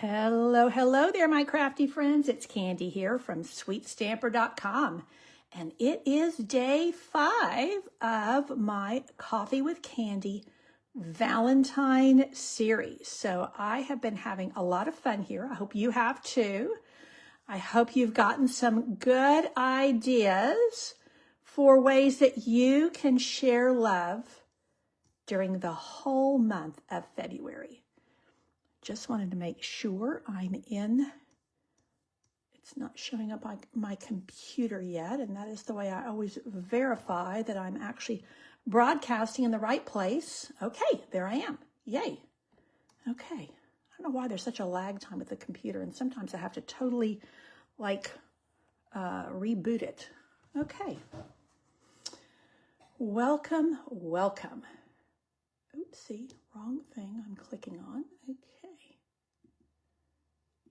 Hello, hello there, my crafty friends. It's Candy here from sweetstamper.com. And it is day 5 of my Coffee with Candy Valentine series. So I have been having a lot of fun here. I hope you have too. I hope you've gotten some good ideas for ways that you can share love during the whole month of February. Just wanted to make sure I'm in. It's not showing up on my computer yet, and that is the way I always verify that I'm actually broadcasting in the right place. Okay, there I am. Yay. Okay. I don't know why there's such a lag time with the computer, and sometimes I have to totally reboot it. Okay. Welcome, welcome. Oopsie, wrong thing I'm clicking on. Okay.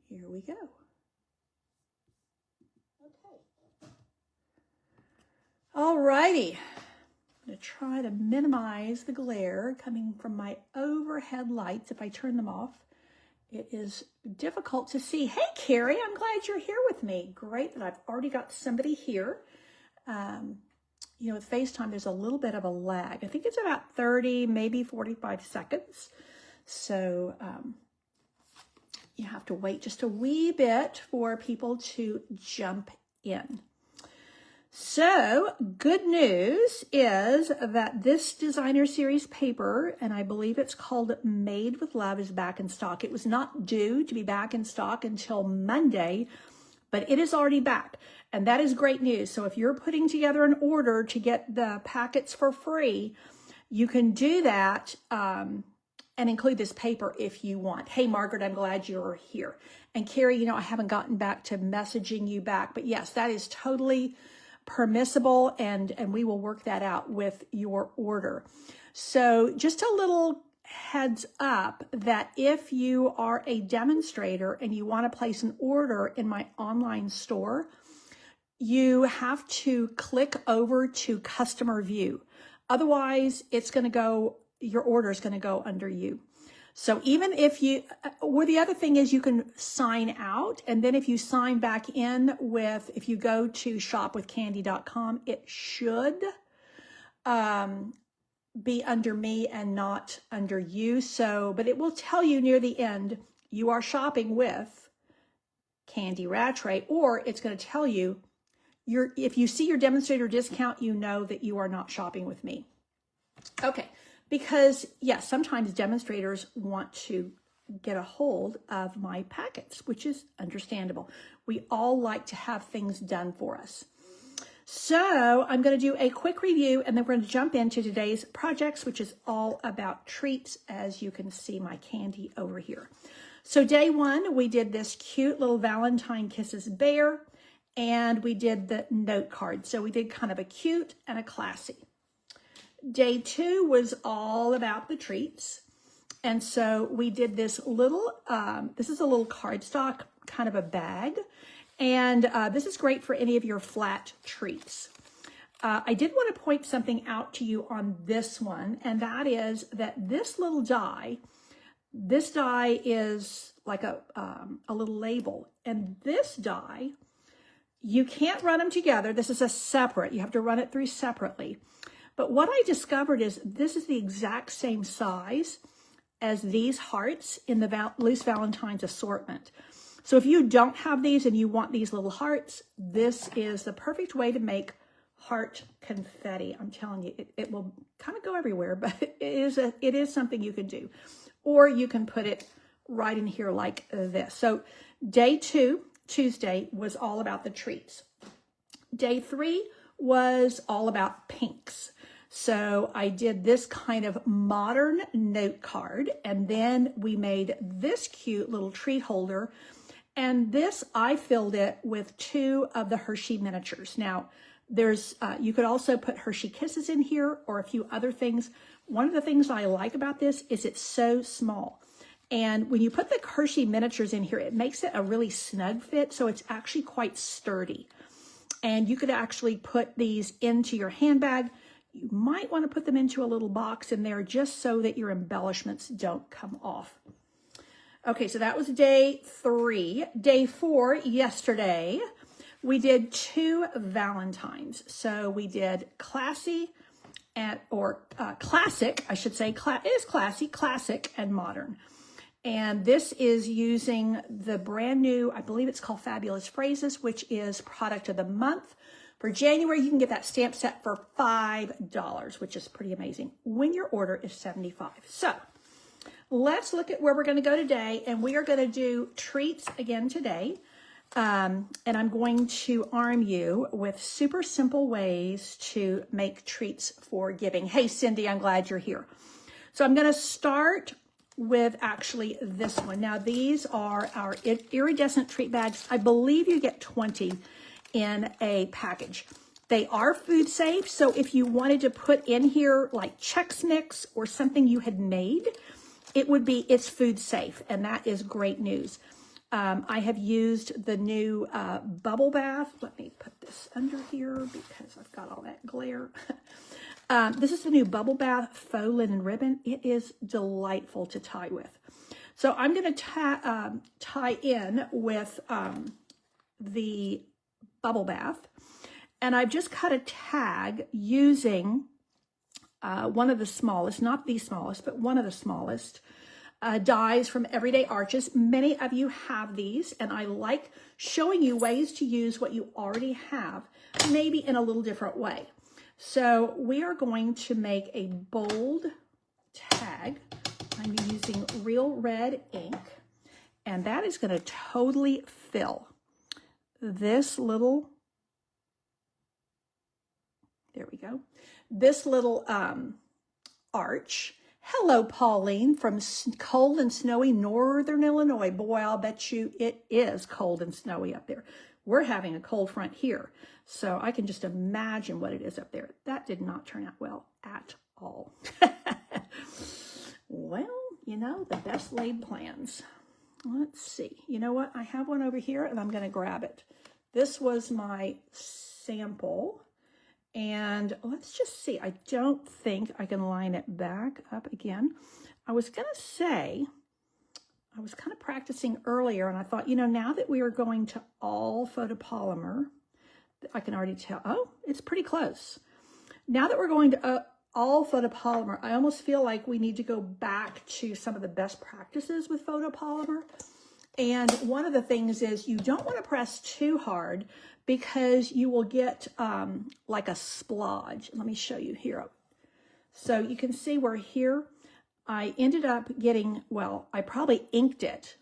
Here we go. Okay. All righty. I'm going to try to minimize the glare coming from my overhead lights. If I turn them off, it is difficult to see. Hey, Carrie, I'm glad you're here with me. Great that I've already got somebody here. You know, with FaceTime, there's a little bit of a lag. I think it's about 30, maybe 45 seconds. So you have to wait just a wee bit for people to jump in. So good news is that this designer series paper, and I believe it's called Made with Love, is back in stock. It was not due to be back in stock until Monday, but it is already back. And that is great news. So if you're putting together an order to get the packets for free, you can do that and include this paper if you want. Hey, Margaret, I'm glad you're here. And Carrie, you know, I haven't gotten back to messaging you back, but yes, that is totally permissible, and we will work that out with your order. So just a little heads up that if you are a demonstrator and you want to place an order in my online store, you have to click over to customer view. Otherwise, it's going to go, your order is going to go under you. So even if you, or the other thing is you can sign out, and then if you sign back in with, if you go to shopwithcandy.com, it should be under me and not under you. So, but it will tell you near the end, you are shopping with Candy Rattray, or it's going to tell you, if you see your demonstrator discount, you know that you are not shopping with me. Okay, because yes, sometimes demonstrators want to get a hold of my packets, which is understandable. We all like to have things done for us. So I'm going to do a quick review, and then we're going to jump into today's projects, which is all about treats, as you can see my candy over here. So day 1, we did this cute little Valentine Kisses bear, and we did the note card. So we did kind of a cute and a classy. Day 2 was all about the treats. And so we did this little, this is a little cardstock, kind of a bag. And this is great for any of your flat treats. I did want to point something out to you on this one, and that is that this little die, this die is like a little label. And this die, you can't run them together. This is a separate, you have to run it through separately. But what I discovered is this is the exact same size as these hearts in the Loose Valentine's assortment. So if you don't have these and you want these little hearts, this is the perfect way to make heart confetti. I'm telling you, it will kind of go everywhere, but it is something you can do. Or you can put it right in here like this. So day 2, Tuesday, was all about the treats. Day 3 was all about pinks. So I did this kind of modern note card, and then we made this cute little treat holder. And this, I filled it with 2 of the Hershey miniatures. Now, there's you could also put Hershey Kisses in here or a few other things. One of the things I like about this is it's so small. And when you put the Hershey miniatures in here, it makes it a really snug fit, so it's actually quite sturdy. And you could actually put these into your handbag. You might want to put them into a little box in there just so that your embellishments don't come off. Okay, so that was day 3. Day 4, yesterday, we did 2 Valentines. So we did classy or classic, I should say. It is classy, classic, and modern. And this is using the brand new, I believe it's called Fabulous Phrases, which is product of the month. For January, you can get that stamp set for $5, which is pretty amazing when your order is $75. So let's look at where we're going to go today. And we are going to do treats again today. And I'm going to arm you with super simple ways to make treats for giving. Hey, Cindy, I'm glad you're here. So I'm going to start with actually this one. Now, these are our iridescent treat bags. I believe you get 20 in a package. They are food safe. So if you wanted to put in here like Chex Mix or something you had made, it's food safe. And that is great news. I have used the new bubble bath. Let me put this under here because I've got all that glare. This is the new bubble bath faux linen ribbon. It is delightful to tie with. So I'm going to tie in with the bubble bath. And I've just cut a tag using one of the smallest, not the smallest, but one of the smallest dies from Everyday Arches. Many of you have these, and I like showing you ways to use what you already have, maybe in a little different way. So we are going to make a bold tag. I'm using real red ink, and that is going to totally fill this little, there we go, this little arch. Hello, Pauline from cold and snowy Northern Illinois. Boy, I'll bet you it is cold and snowy up there. We're having a cold front here, so I can just imagine what it is up there. That did not turn out well at all. Well, you know, the best laid plans. Let's see. You know what? I have one over here, and I'm going to grab it. This was my sample. And let's just see. I don't think I can line it back up again. I was going to say, I was kind of practicing earlier, and I thought, you know, now that we are going to all photopolymer, I can already tell, oh, it's pretty close. Now that we're going to all photopolymer, I almost feel like we need to go back to some of the best practices with photopolymer. And one of the things is you don't want to press too hard because you will get like a splodge. Let me show you here. So you can see where here I ended up getting, well, I probably inked it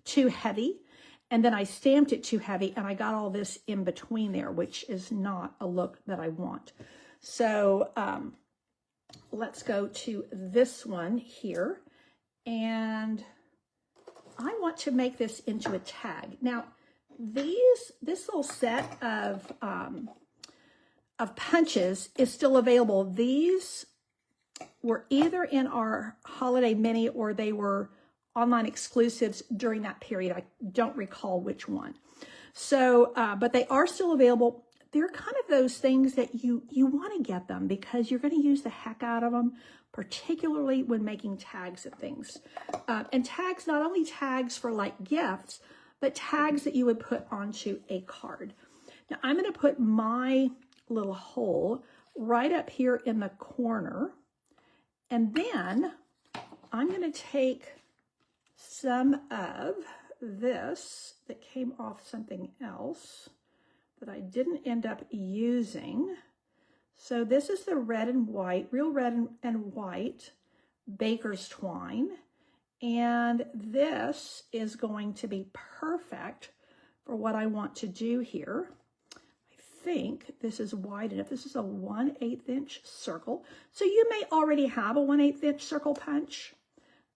too heavy, and then I stamped it too heavy, and I got all this in between there, which is not a look that I want. So let's go to this one here, and I want to make this into a tag. Now, this little set of punches is still available. These were either in our holiday mini or they were online exclusives during that period. I don't recall which one. So, but they are still available. They're kind of those things that you want to get them because you're going to use the heck out of them, particularly when making tags of things. And tags, not only tags for like gifts, but tags that you would put onto a card. Now I'm going to put my little hole right up here in the corner. And then I'm going to take some of this that came off something else that I didn't end up using. So this is the red and white, real red and white baker's twine. And this is going to be perfect for what I want to do here. I think this is wide enough. This is a 1/8 inch circle. So you may already have a 1/8 inch circle punch.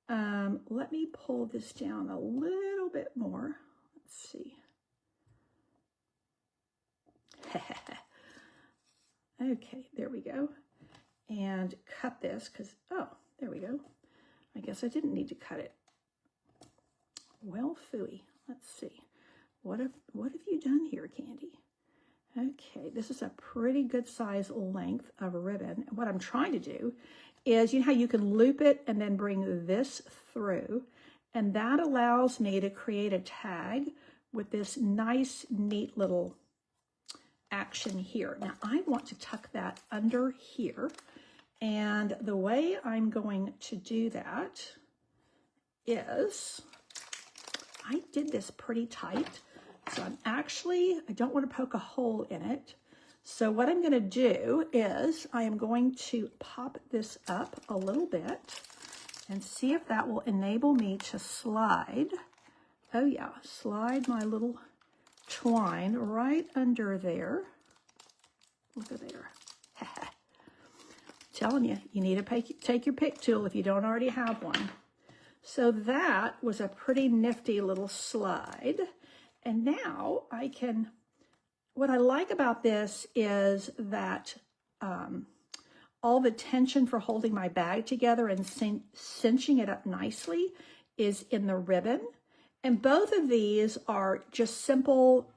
Let me pull this down a little bit more. Let's see. Okay, there we go. And cut this because, oh, there we go. I guess I didn't need to cut it. Well, phooey. Let's see. What have you done here, Candy? Okay, this is a pretty good size length of ribbon. And what I'm trying to do is, you know how you can loop it and then bring this through, And that allows me to create a tag with this nice, neat little action here. Now I want to tuck that under here. And the way I'm going to do that is, I did this pretty tight. So I don't want to poke a hole in it. So what I'm going to do is I am going to pop this up a little bit and see if that will enable me to slide. Oh yeah, slide my little twine right under there. Look at there. Telling you, you need to take your pick tool if you don't already have one. So that was a pretty nifty little slide. And now I can, what I like about this is that all the tension for holding my bag together and cinching it up nicely is in the ribbon. And both of these are just simple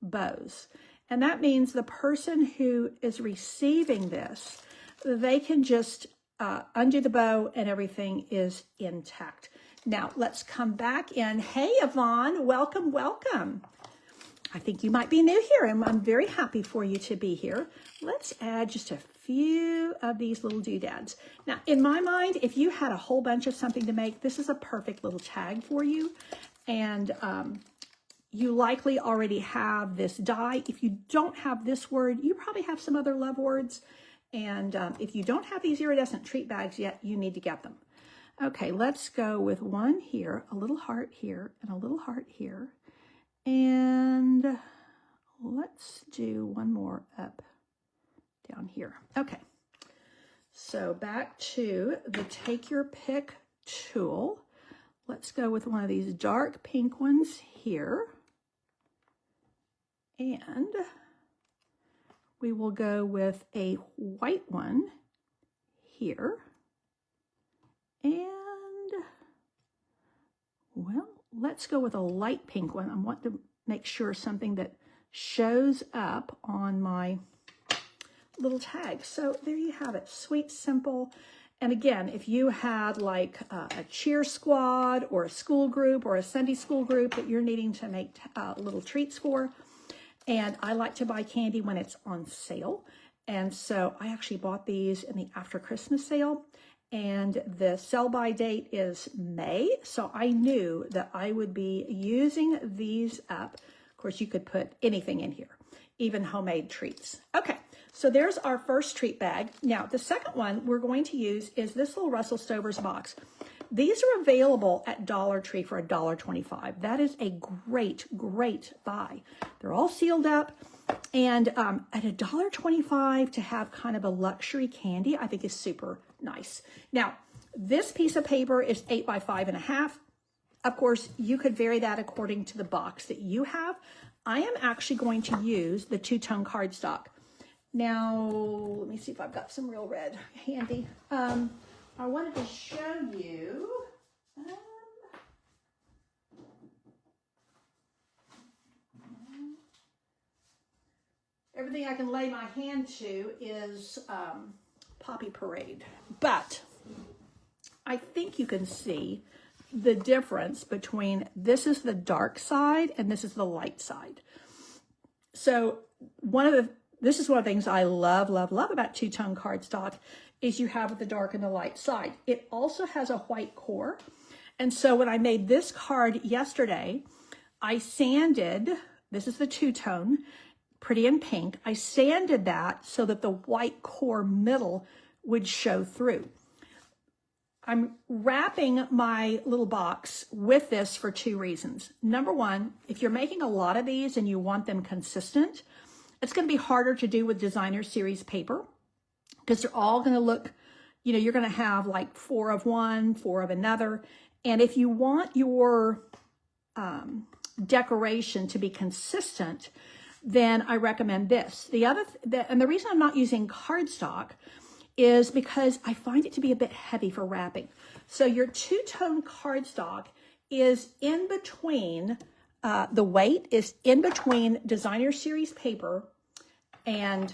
bows. And that means the person who is receiving this, they can just undo the bow and everything is intact. Now let's come back in. Hey, Yvonne, welcome, welcome. I think you might be new here and I'm very happy for you to be here. Let's add just a few of these little doodads. Now, in my mind, if you had a whole bunch of something to make, this is a perfect little tag for you. And you likely already have this die. If you don't have this word, you probably have some other love words. And if you don't have these iridescent treat bags yet, you need to get them. Okay, let's go with one here, a little heart here, and a little heart here. And let's do one more up down here. Okay, so back to the take your pick tool. Let's go with one of these dark pink ones here. And we will go with a white one here. And, well, let's go with a light pink one. I want to make sure something that shows up on my little tag. So there you have it, sweet, simple. And again, if you had like a cheer squad or a school group or a Sunday school group that you're needing to make little treats for, and I like to buy candy when it's on sale. And so I actually bought these in the after Christmas sale. And the sell-by date is May, so I knew that I would be using these up. Of course, you could put anything in here, even homemade treats. Okay, so there's our first treat bag. Now, the second one we're going to use is this little Russell Stover's box. These are available at Dollar Tree for $1.25. That is a great, great buy. They're all sealed up. And at $1.25 to have kind of a luxury candy, I think is super nice. Now, this piece of paper is 8 by 5.5. Of course, you could vary that according to the box that you have. I am actually going to use the two-tone cardstock. Now, let me see if I've got some real red handy. I wanted to show you. Everything I can lay my hand to is Poppy Parade. But I think you can see the difference between this is the dark side and this is the light side. So this is one of the things I love, love, love about two-tone cardstock is you have the dark and the light side. It also has a white core. And so when I made this card yesterday, I sanded, this is the two-tone, pretty in pink. I sanded that so that the white core middle would show through. I'm wrapping my little box with this for two reasons. Number one, if you're making a lot of these and you want them consistent, it's going to be harder to do with designer series paper because they're all going to look, you know, you're going to have like 4 of one, 4 of another. And if you want your decoration to be consistent, then I recommend this. And the reason I'm not using cardstock is because I find it to be a bit heavy for wrapping. So your two-tone cardstock is in between, the weight is in between designer series paper and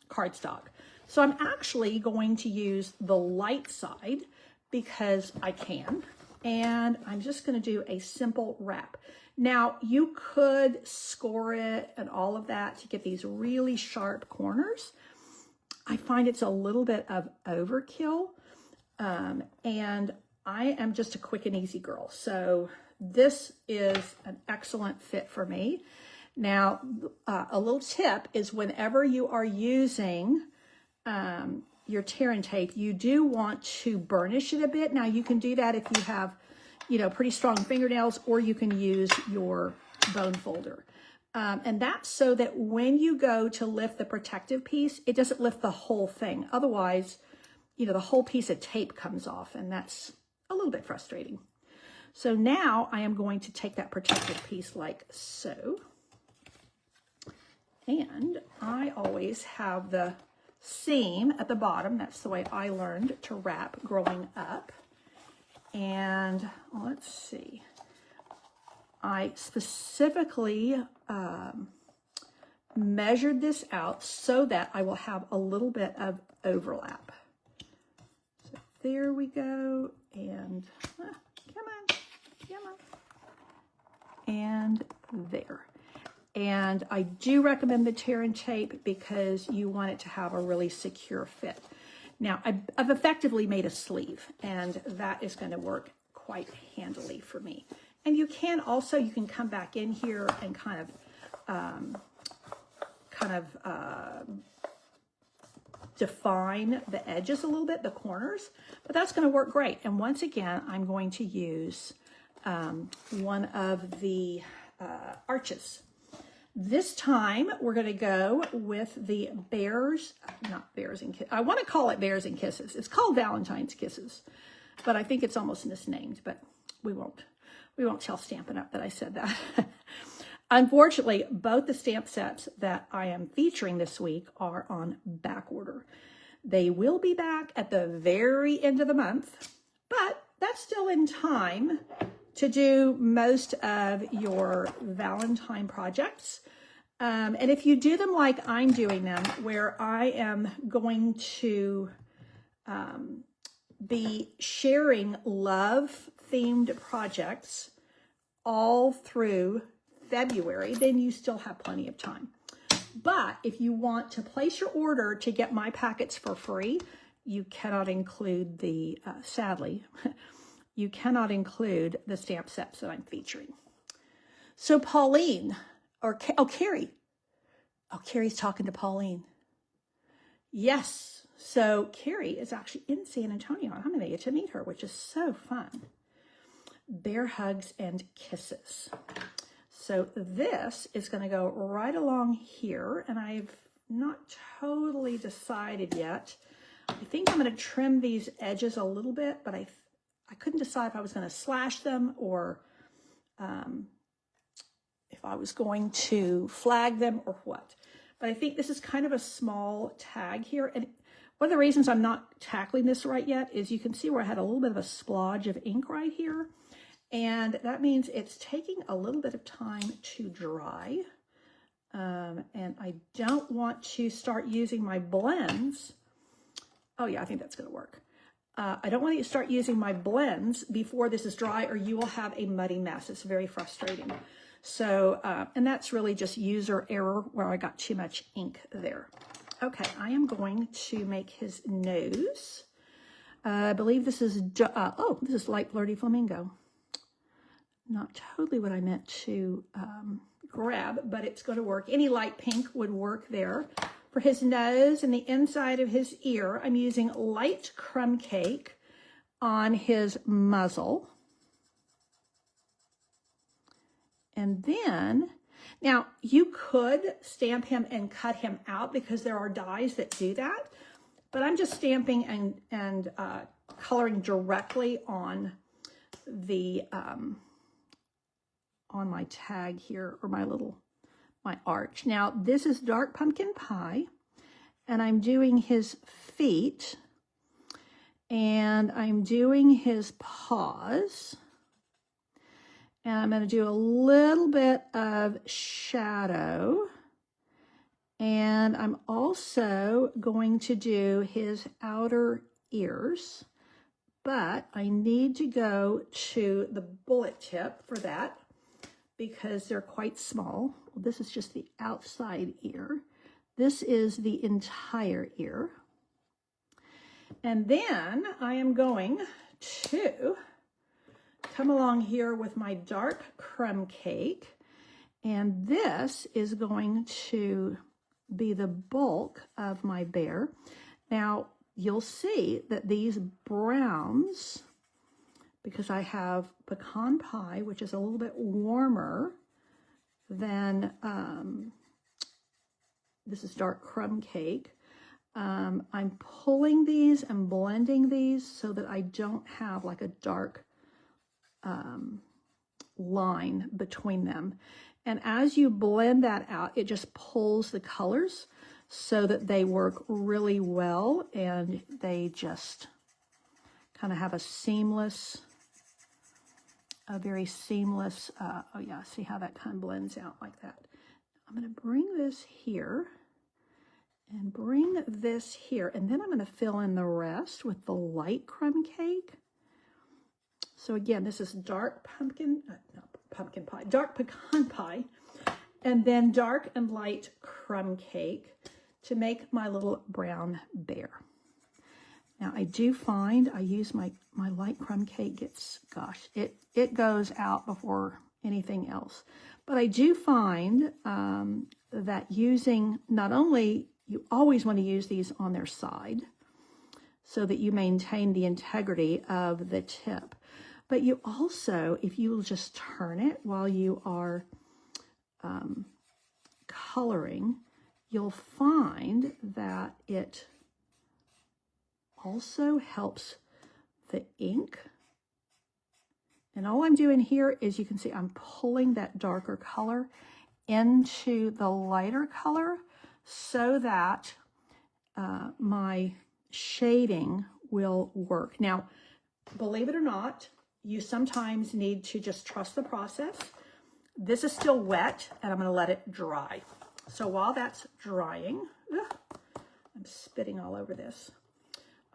cardstock. So I'm actually going to use the light side because I can. And I'm just going to do a simple wrap. Now, you could score it and all of that to get these really sharp corners. I find it's a little bit of overkill. And I am just a quick and easy girl. So this is an excellent fit for me. Now, a little tip is whenever you are using your tear and tape, you do want to burnish it a bit. Now, you can do that if you have, pretty strong fingernails, or you can use your bone folder. And that's so that when you go to lift the protective piece, it doesn't lift the whole thing. Otherwise, the whole piece of tape comes off, and that's a little bit frustrating. So now I am going to take that protective piece like so. And I always have the seam at the bottom. That's the way I learned to wrap growing up. And let's see. I specifically measured this out so that I will have a little bit of overlap. So there we go. And come on. And there. And I do recommend the tear and tape because you want it to have a really secure fit. Now, I've effectively made a sleeve, and that is going to work quite handily for me. And you can come back in here and kind of define the edges a little bit, the corners, but that's going to work great. And once again, I'm going to use one of the arches. This time, we're going to go with the not bears and kisses. I want to call it Bears and Kisses. It's called Valentine's Kisses, but I think it's almost misnamed, but we won't tell Stampin' Up! That I said that. Unfortunately, both the stamp sets that I am featuring this week are on back order. They will be back at the very end of the month, but that's still in time to do most of your Valentine projects. And if you do them like I'm doing them, where I am going to be sharing love-themed projects all through February, then you still have plenty of time. But if you want to place your order to get my packets for free, you cannot include the, sadly, you cannot include the stamp sets that I'm featuring. So Pauline, Carrie. Oh, Carrie's talking to Pauline. Yes. So Carrie is actually in San Antonio. I'm going to get to meet her, which is so fun. Bear hugs and kisses. So this is going to go right along here, and I've not totally decided yet. I think I'm going to trim these edges a little bit, but I couldn't decide if I was going to slash them or if I was going to flag them or what. But I think this is kind of a small tag here. And one of the reasons I'm not tackling this right yet is you can see where I had a little bit of a splodge of ink right here. And that means it's taking a little bit of time to dry. And I don't want to start using my blends. Oh yeah, I think that's going to work. I don't want to start using my blends before this is dry, or you will have a muddy mess. It's very frustrating. So, and that's really just user error where I got too much ink there. Okay, I am going to make his nose. I believe this is, this is Light Flirty Flamingo. Not totally what I meant to grab, but it's going to work. Any light pink would work there. For his nose and the inside of his ear, I'm using light crumb cake on his muzzle. And then, now you could stamp him and cut him out because there are dies that do that, but I'm just stamping and coloring directly on the, on my tag here, or my arch. Now this is dark pumpkin pie, and I'm doing his feet, and I'm doing his paws, and I'm going to do a little bit of shadow, and I'm also going to do his outer ears but I need to go to the bullet tip for that because they're quite small. Well, this is just the outside ear. This is the entire ear. And then I am going to come along here with my dark crumb cake. And this is going to be the bulk of my bear. Now, you'll see that these browns, because I have pecan pie, which is a little bit warmer than, this is dark crumb cake. I'm pulling these and blending these so that I don't have like a dark line between them. And as you blend that out, it just pulls the colors so that they work really well and they just kind of have a seamless, a very seamless, oh yeah, see how that kind of blends out like that. I'm going to bring this here and bring this here, and then I'm going to fill in the rest with the light crumb cake. So again, this is dark pumpkin, not pumpkin pie, dark pecan pie, and then dark and light crumb cake to make my little brown bear. Now I do find I use my light crumb cake gets, gosh, it goes out before anything else. But I do find that using, not only, you always want to use these on their side so that you maintain the integrity of the tip. But you also, if you will just turn it while you are coloring, you'll find that it also helps the ink. And all I'm doing here is, you can see I'm pulling that darker color into the lighter color so that my shading will work. Now, believe it or not, you sometimes need to just trust the process. This is still wet, and I'm going to let it dry. So while that's drying, I'm spitting all over this.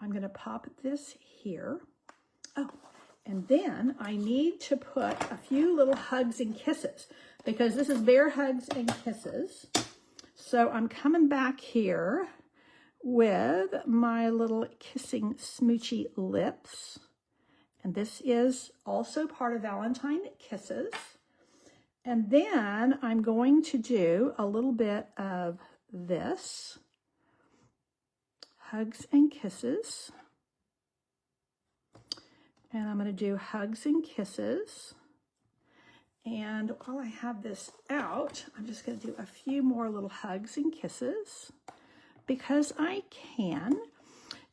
I'm going to pop this here. Oh, and then I need to put a few little hugs and kisses because this is bear hugs and kisses. So I'm coming back here with my little kissing smoochy lips. And this is also part of Valentine Kisses. And then I'm going to do a little bit of this, hugs and kisses. And I'm going to do hugs and kisses. And while I have this out, I'm just going to do a few more little hugs and kisses because I can.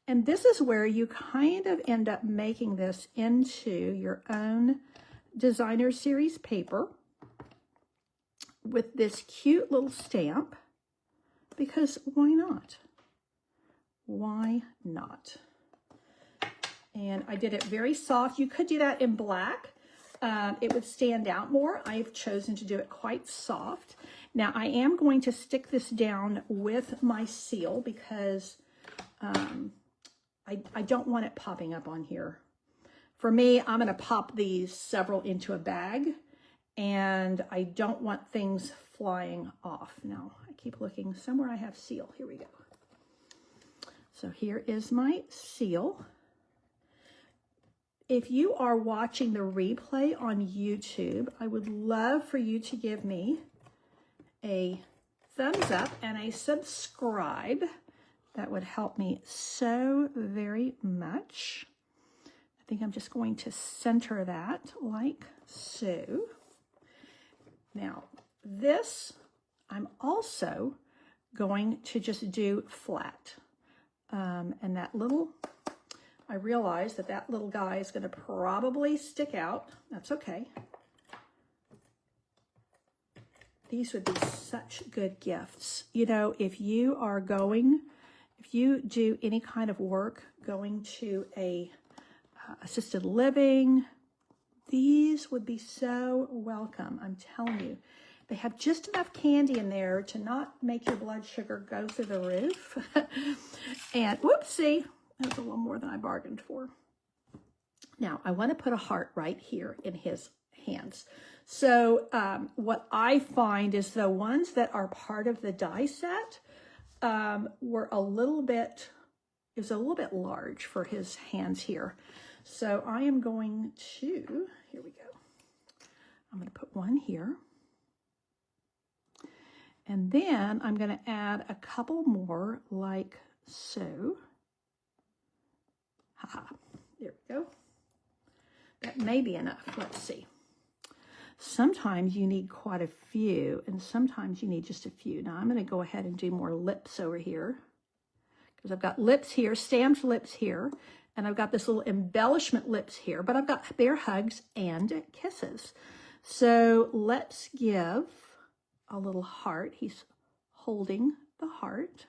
And this is where you kind of end up making this into your own designer series paper with this cute little stamp, because why not? Why not? And I did it very soft. You could do that in black. It would stand out more. I've chosen to do it quite soft. Now I am going to stick this down with my seal because I don't want it popping up on here. For me, I'm going to pop these several into a bag, and I don't want things flying off. Now, I keep looking somewhere I have seal. Here we go. So here is my seal. If you are watching the replay on YouTube, I would love for you to give me a thumbs up and a subscribe. That would help me so very much. I think I'm just going to center that like so. Now, this I'm also going to just do flat. And that little, I realize that that little guy is going to probably stick out. That's okay. These would be such good gifts. You know, if you are going, if you do any kind of work going to a assisted living, these would be so welcome. I'm telling you, they have just enough candy in there to not make your blood sugar go through the roof. And whoopsie, that was a little more than I bargained for. Now, I want to put a heart right here in his hands. So what I find is the ones that are part of the die set were a little bit large for his hands here. So I am going to, here we go. I'm going to put one here. And then I'm going to add a couple more like so. There we go. That may be enough. Let's see. Sometimes you need quite a few, and sometimes you need just a few. Now I'm going to go ahead and do more lips over here, because I've got lips here, stamped lips here, and I've got this little embellishment lips here, but I've got bear hugs and kisses. So let's give a little heart. He's holding the heart.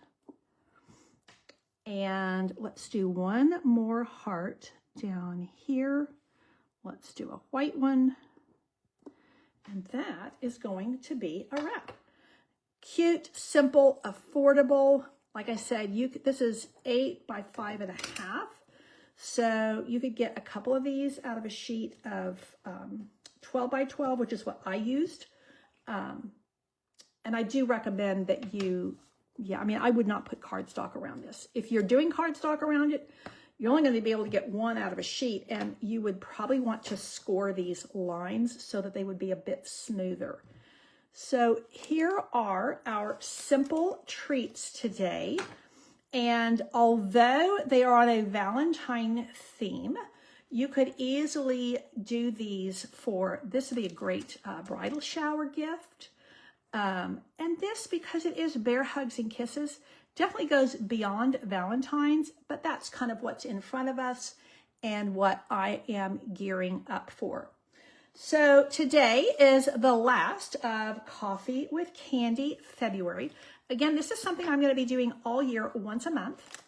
And let's do one more heart down here. Let's do a white one. And that is going to be a wrap. Cute, simple, affordable. Like I said, this is 8 by 5.5. So you could get a couple of these out of a sheet of 12 by 12, which is what I used. And I do recommend that you, I would not put cardstock around this. If you're doing cardstock around it, you're only going to be able to get one out of a sheet, and you would probably want to score these lines so that they would be a bit smoother. So here are our simple treats today. And although they are on a Valentine theme, you could easily do these this would be a great bridal shower gift. And this, because it is bear hugs and kisses, definitely goes beyond Valentine's, but that's kind of what's in front of us and what I am gearing up for. So today is the last of Coffee with Candy February. Again, this is something I'm going to be doing all year, once a month,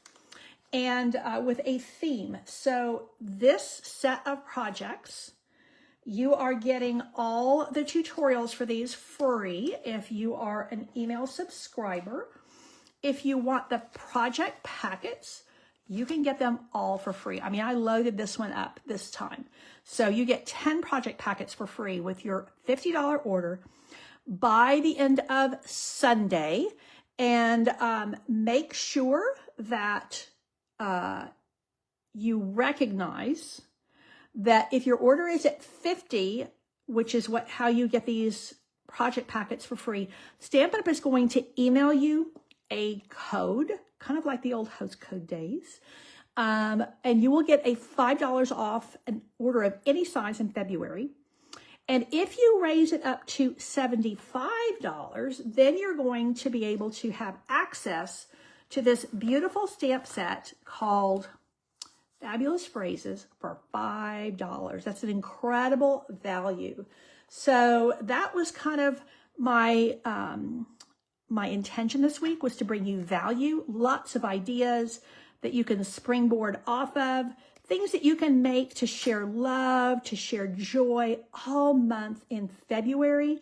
and with a theme. So this set of projects, you are getting all the tutorials for these free if you are an email subscriber. If you want the project packets, you can get them all for free. I mean, I loaded this one up this time. So you get 10 project packets for free with your $50 order by the end of Sunday. And make sure that you recognize that if your order is at 50, which is how you get these project packets for free, Stampin' Up! Is going to email you a code, kind of like the old host code days, and you will get a $5 off an order of any size in February. And if you raise it up to $75, then you're going to be able to have access to this beautiful stamp set called Fabulous Phrases for $5. That's an incredible value. So that was kind of my intention this week, was to bring you value, lots of ideas that you can springboard off of, things that you can make to share love, to share joy all month in February.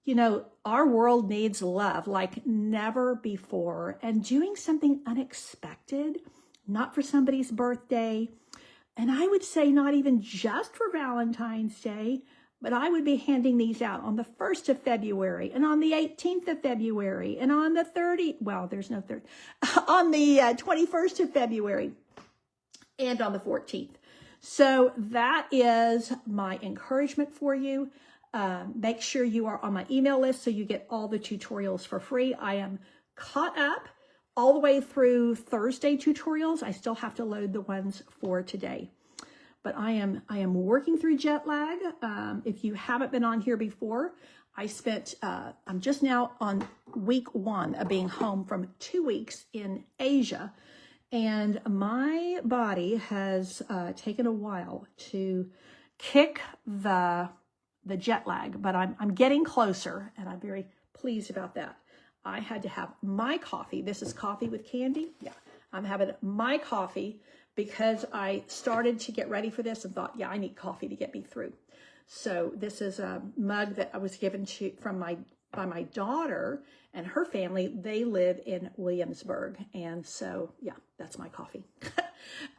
You know, our world needs love like never before, and doing something unexpected, not for somebody's birthday, and I would say not even just for Valentine's Day, but I would be handing these out on the 1st of February and on the 18th of February and on the 21st of February and on the 14th. So that is my encouragement for you. Make sure you are on my email list so you get all the tutorials for free. I am caught up all the way through Thursday tutorials. I still have to load the ones for today. But I am working through jet lag. If you haven't been on here before, I'm just now on week 1 of being home from 2 weeks in Asia. And my body has taken a while to kick the jet lag, but I'm getting closer, and I'm very pleased about that. I had to have my coffee. This is Coffee with Candy. Yeah, I'm having my coffee because I started to get ready for this and thought, yeah, I need coffee to get me through. So this is a mug that I was given by my daughter and her family. They live in Williamsburg. And so, yeah, that's my coffee.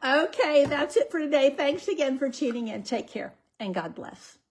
Okay, that's it for today. Thanks again for tuning in. Take care and God bless.